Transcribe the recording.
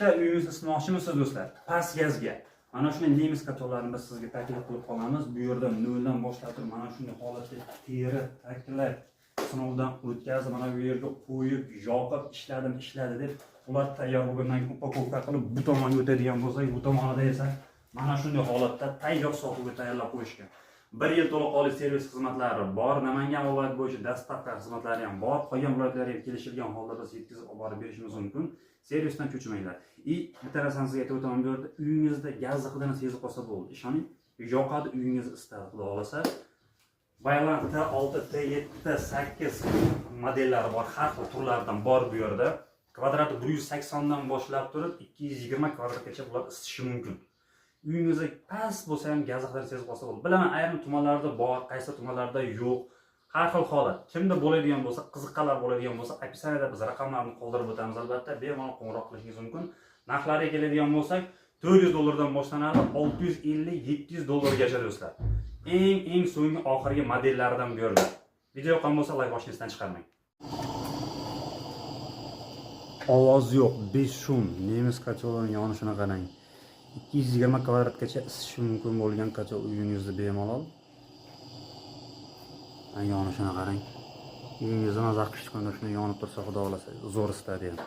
qishda uyingizni isitmoqchimisiz do'stlar? Past gazga. Mana shunday nemis kotlovlarni biz sizga taklif qilib qolamiz. Bu yerda noldan boshlab turib mana shunday holatda teri, taklab, sinovdan o'tkazib, mana bu yerga qo'yib, yoqib ishladi deb ular tayyor bo'lgandan keyin upakovka qilib bu tomonga o'tadigan bo'lsak, bu tomonida esa mana shunday holatda tayyor sotuga tayyorlab qo'yishgan. 1 yil to'laqonli servis xizmatlari bor. Namangan viloyati bo'yicha dostavka xizmatlari ham bor. Qolgan viloyatlarga ham kelishilgan holda biz yetkazib olib borib berishimiz mumkin. Servisdan cho'chimanglar. Bitta narsani sizga aytib o'taman, bu yerda uyingizda gaz hidini sezib qolsa bo'ldi. Ishoning, yoqadi, uyingizni isitadi, xudo xolasa. Vayland T6, T7, T8 modellari bor, har xil turlardan bor bu yerda. Kvadrati 180 dan boshlab turib 220 kvadratgacha bular isitishi mumkin. Uyingizda past bo'lsa ham gaz hidini sezib qolsa bo'ldi. Bilaman, ayrim tumanlarda bor, qaysi tumanlarda yo'q. Har xil holat. Kimda bo'ladigan bo'lsa, qiziqqanlar bo'ladigan bo'lsa, opsiyaniyada biz raqamlarni qoldirib o'tamiz albatta. Bemalol qo'ng'iroq qilishingiz mumkin. Narxlariga keladigan bo'lsak, $400 dan boshlanadi, $650-700 do'stlar. Eng so'nggi oxirgi modellaridan bu yerda. Video yoqqan bo'lsa, like bosishdan chiqarmang. Ovoz yo'q, 5 shum, nemis kotlovning yonishini qarang. 220 kvadratgacha isitishi mumkin bo'lgan kotlo uyingizni bemalol. Yonishini qarang. Uyingizni mazaq qilishganda shunday yonib tursa, xudo xolasa, zo'r isitadi ham.